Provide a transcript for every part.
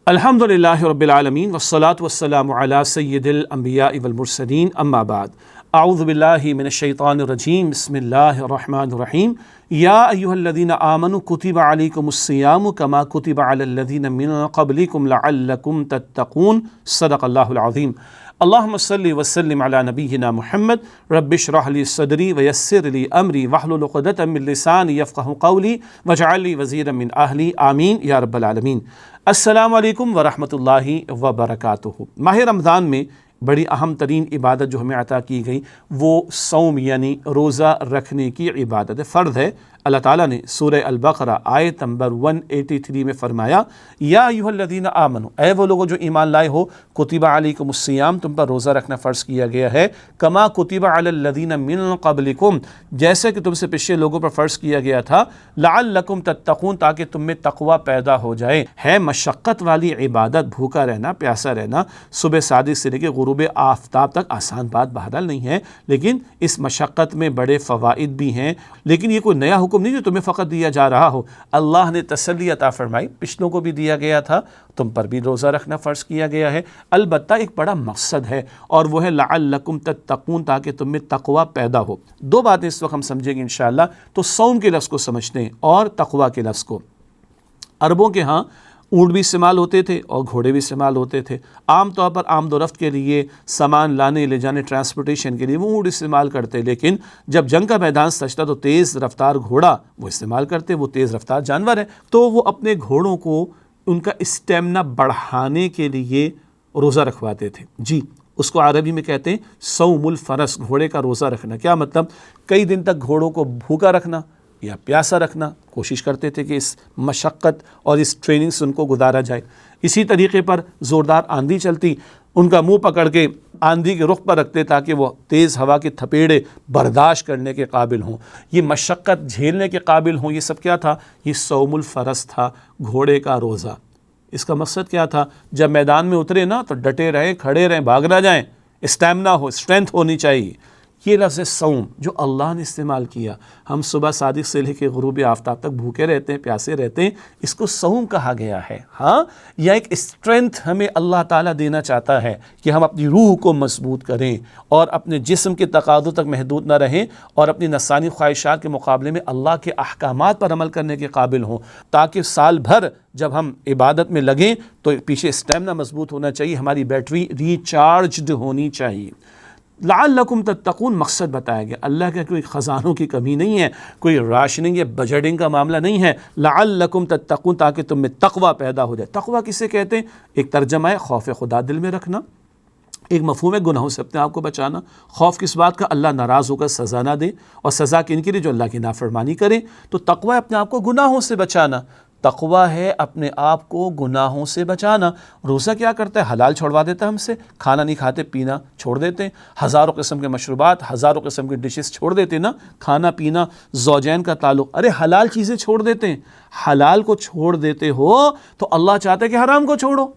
الحمدللہ رب العالمین والصلاة والسلام علی سید الانبیاء والمرسلین اما بعد اعوذ باللہ من الشیطان الرجیم بسم اللہ الرحمن الرحیم یا ایہا الذین آمنوا کتب علیکم الصیام کما کتب علی الذین من قبلکم لعلکم تتقون صدق اللہ العظیم اللہم صلی وسلم علی نبینا محمد رب اشرح لی صدری ویسر لی امری واحلل عقدۃ من لسانی یفقہوا قولی واجعل لی وزیرا من اہلی آمین یا رب العالمین۔ السلام علیکم ورحمۃ اللہ وبرکاتہ۔ ماہ رمضان میں بڑی اہم ترین عبادت جو ہمیں عطا کی گئی وہ صوم یعنی روزہ رکھنے کی عبادت فرض ہے۔ اللہ تعالیٰ نے سورہ البقرہ آیت نمبر 183 میں فرمایا یا ایھا الذین آمنوا، اے وہ لوگوں جو ایمان لائے ہو، کتب علیکم الصیام، تم پر روزہ رکھنا فرض کیا گیا ہے، کما کتب علی الذین من قبلکم، جیسے کہ تم سے پچھلے لوگوں پر فرض کیا گیا تھا، لعلکم تتقون، تاکہ تم میں تقوی پیدا ہو جائے۔ ہے مشقت والی عبادت، بھوکا رہنا، پیاسا رہنا، صبح صادق سے لے کے غروب آفتاب تک آسان بات بہرحال نہیں ہے، لیکن اس مشقت میں بڑے فوائد بھی ہیں۔ لیکن یہ کوئی نیا حکم نہیں جو تمہیں فقط دیا جا رہا ہو، اللہ نے تسلی عطا فرمائی، پچھلوں کو بھی دیا گیا تھا، تم پر بھی روزہ رکھنا فرض کیا گیا ہے۔ البتہ ایک بڑا مقصد ہے اور وہ ہے لعلکم تتقون، تاکہ تم میں تقوی پیدا ہو۔ دو باتیں اس وقت ہم سمجھیں گے انشاءاللہ۔ تو صوم کے لفظ کو سمجھتے ہیں اور تقوی کے لفظ کو۔ عربوں کے ہاں اونٹ بھی استعمال ہوتے تھے اور گھوڑے بھی استعمال ہوتے تھے۔ عام طور پر آمد و رفت کے لیے، سامان لانے لے جانے، ٹرانسپورٹیشن کے لیے وہ اونٹ استعمال کرتے، لیکن جب جنگ کا میدان سجتا تو تیز رفتار گھوڑا وہ استعمال کرتے، وہ تیز رفتار جانور ہے، تو وہ اپنے گھوڑوں کو ان کا اسٹیمنا بڑھانے کے لیے روزہ رکھواتے تھے۔ جی، اس کو عربی میں کہتے ہیں صوم الفرس، گھوڑے کا روزہ رکھنا۔ کیا مطلب؟ کئی دن تک گھوڑوں کو بھوکا رکھنا یا پیاسا رکھنا، کوشش کرتے تھے کہ اس مشقت اور اس ٹریننگ سے ان کو گزارا جائے۔ اسی طریقے پر زوردار آندھی چلتی، ان کا منہ پکڑ کے آندھی کے رخ پر رکھتے تاکہ وہ تیز ہوا کے تھپیڑے برداشت کرنے کے قابل ہوں، یہ مشقت جھیلنے کے قابل ہوں۔ یہ سب کیا تھا؟ یہ صوم الفرس تھا، گھوڑے کا روزہ۔ اس کا مقصد کیا تھا؟ جب میدان میں اترے نا تو ڈٹے رہیں، کھڑے رہیں، بھاگ نہ جائیں، اسٹیمنا ہو، اسٹرینتھ ہونی چاہیے۔ یہ لفظ صوم جو اللہ نے استعمال کیا، ہم صبح صادق سے لے کے غروب آفتاب تک بھوکے رہتے ہیں، پیاسے رہتے ہیں، اس کو صوم کہا گیا ہے۔ ہاں، یا ایک اسٹرینتھ ہمیں اللہ تعالیٰ دینا چاہتا ہے کہ ہم اپنی روح کو مضبوط کریں اور اپنے جسم کے تقاضوں تک محدود نہ رہیں اور اپنی نفسانی خواہشات کے مقابلے میں اللہ کے احکامات پر عمل کرنے کے قابل ہوں، تاکہ سال بھر جب ہم عبادت میں لگیں تو پیچھے اسٹیمنا مضبوط ہونا چاہیے، ہماری بیٹری ریچارجڈ ہونی چاہیے۔ لعلکم تتقون مقصد بتایا گیا۔ اللہ کے کوئی خزانوں کی کمی نہیں ہے، کوئی راشننگ یا بجٹنگ کا معاملہ نہیں ہے۔ لعلکم تتقون، تاکہ تم میں تقوی پیدا ہو جائے۔ تقوی کسے کہتے ہیں؟ ایک ترجمہ ہے خوف خدا دل میں رکھنا، ایک مفہوم ہے گناہوں سے اپنے آپ کو بچانا۔ خوف کس بات کا؟ اللہ ناراض ہو کر سزا نہ دے، اور سزا کن کے لیے؟ جو اللہ کی نافرمانی کرے۔ تو تقوی اپنے آپ کو گناہوں سے بچانا، تقوی ہے اپنے آپ کو گناہوں سے بچانا۔ روزہ کیا کرتا ہے؟ حلال چھوڑوا دیتا ہے ہم سے، کھانا نہیں کھاتے، پینا چھوڑ دیتے ہیں، ہزاروں قسم کے مشروبات، ہزاروں قسم کے ڈشز چھوڑ دیتے ہیں نا، کھانا پینا، زوجین کا تعلق، ارے حلال چیزیں چھوڑ دیتے ہیں۔ حلال کو چھوڑ دیتے ہو تو اللہ چاہتا ہے کہ حرام کو چھوڑو۔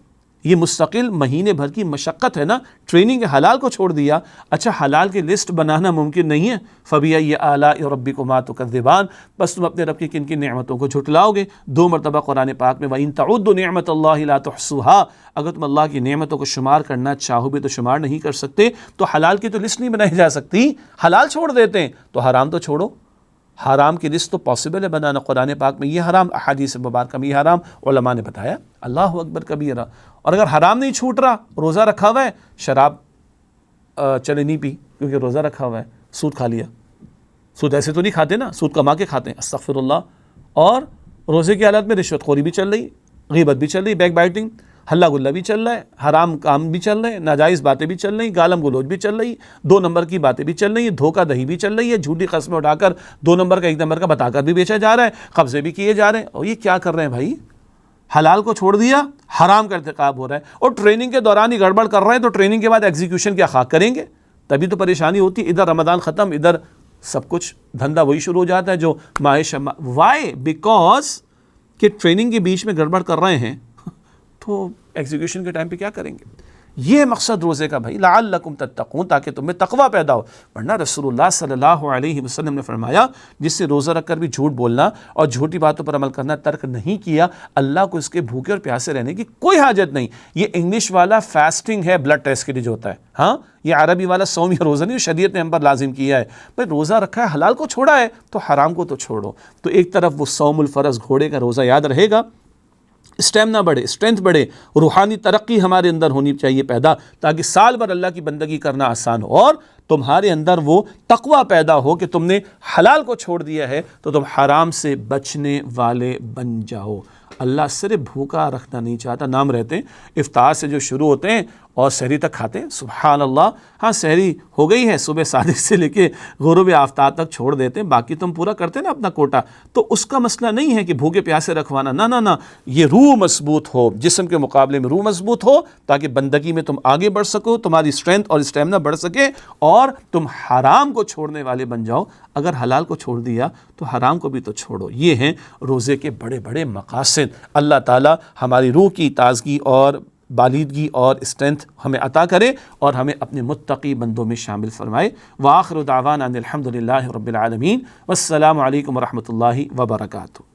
یہ مستقل مہینے بھر کی مشقت ہے نا، ٹریننگ ہے۔ حلال کو چھوڑ دیا، اچھا حلال کی لسٹ بنانا ممکن نہیں ہے۔ فَبِأَيِّ آلَاءِ رَبِّكُمَا تُكَذِّبَانِ، بس تم اپنے رب کی کن کن نعمتوں کو جھٹلاؤ گے۔ دو مرتبہ قرآن پاک میں وَإِن تَعُدُّوا نِعْمَةَ اللَّهِ لَا تُحْصُوهَا، اگر تم اللہ کی نعمتوں کو شمار کرنا چاہو بھی تو شمار نہیں کر سکتے۔ تو حلال کی تو لسٹ نہیں بنائی جا سکتی، حلال چھوڑ دیتے ہیں، تو حرام تو چھوڑو۔ حرام کی لسٹ تو پاسبل ہے بنانا، قرآن پاک میں یہ حرام، احادیث مبارکہ میں یہ حرام، علماء نے بتایا۔ اللہ اکبر کبیرہ۔ اور اگر حرام نہیں چھوٹ رہا، روزہ رکھا ہوا ہے، شراب چلے نہیں پی کیونکہ روزہ رکھا ہوا ہے، سود کھا لیا، سود ایسے تو نہیں کھاتے نا، سود کما کے کھاتے ہیں، استغفر اللہ، اور روزے کی حالت میں رشوت خوری بھی چل رہی، غیبت بھی چل رہی، بیک بائٹنگ، ہلا گلا بھی چل رہا ہے، حرام کام بھی چل رہے ہیں، ناجائز باتیں بھی چل رہی، گالم گلوچ بھی چل رہی، دو نمبر کی باتیں بھی چل رہی ہیں، دھوکہ دہی بھی چل رہی ہے، جھوٹی قسمیں اٹھا کر دو نمبر کا ایک نمبر کا بتا کر بھی بیچا جا رہا ہے، قبضے بھی کیے جا رہے ہیں۔ اور یہ کیا کر رہے ہیں بھائی؟ حلال کو چھوڑ دیا، حرام کا ارتکاب ہو رہا ہے، اور ٹریننگ کے دوران ہی گڑبڑ کر رہے ہیں، تو ٹریننگ کے بعد ایگزیکیوشن کیا خاک کریں گے؟ تبھی تو پریشانی ہوتی ہے۔ ادھر رمضان ختم، ادھر سب کچھ دھندا وہی شروع ہو جاتا ہے جو وائی بیکاز کہ ٹریننگ کے بیچ میں گڑبڑ کر رہے ہیں، تو ایگزیکیوشن کے ٹائم پہ کیا کریں گے؟ یہ مقصد روزے کا بھائی، لعلکم تتقون، تاکہ تمہیں تقوی پیدا ہو۔ ورنہ رسول اللہ صلی اللہ علیہ وسلم نے فرمایا جس سے روزہ رکھ کر بھی جھوٹ بولنا اور جھوٹی باتوں پر عمل کرنا ترک نہیں کیا، اللہ کو اس کے بھوکے اور پیاسے رہنے کی کوئی حاجت نہیں۔ یہ انگلش والا فاسٹنگ ہے بلڈ ٹیسٹ کے لیے جو ہوتا ہے، ہاں یہ عربی والا صوم یا روزہ نہیں، شریعت نے ہم پر لازم کیا ہے۔ بھائی روزہ رکھا ہے، حلال کو چھوڑا ہے تو حرام کو تو چھوڑو۔ تو ایک طرف وہ صوم الفرض گھوڑے کا روزہ یاد رہے گا، اسٹیمنا بڑھے، اسٹرینتھ بڑھے، روحانی ترقی ہمارے اندر ہونی چاہیے پیدا، تاکہ سال بھر اللہ کی بندگی کرنا آسان ہو، اور تمہارے اندر وہ تقوی پیدا ہو کہ تم نے حلال کو چھوڑ دیا ہے تو تم حرام سے بچنے والے بن جاؤ۔ اللہ صرف بھوکا رکھنا نہیں چاہتا۔ نام رہتے ہیں افطار سے جو شروع ہوتے ہیں اور سحری تک کھاتے ہیں، سبحان اللہ، ہاں سحری ہو گئی ہے، صبح صادق سے لے کے غروب آفتاب تک چھوڑ دیتے ہیں، باقی تم پورا کرتے ہیں نا اپنا کوٹا، تو اس کا مسئلہ نہیں ہے کہ بھوکے پیاسے رکھوانا، نہ، یہ روح مضبوط ہو، جسم کے مقابلے میں روح مضبوط ہو، تاکہ بندگی میں تم آگے بڑھ سکو، تمہاری اسٹرینتھ اور اسٹیمنا بڑھ سکے، اور تم حرام کو چھوڑنے والے بن جاؤ۔ اگر حلال کو چھوڑ دیا تو حرام کو بھی تو چھوڑو۔ یہ ہیں روزے کے بڑے بڑے مقاصد۔ اللہ تعالی ہماری روح کی تازگی اور بالیدگی اور اسٹرینتھ ہمیں عطا کرے اور ہمیں اپنے متقی بندوں میں شامل فرمائے۔ وآخر دعوانا ان الحمد للہ رب العالمین، والسلام علیکم ورحمۃ اللہ وبرکاتہ۔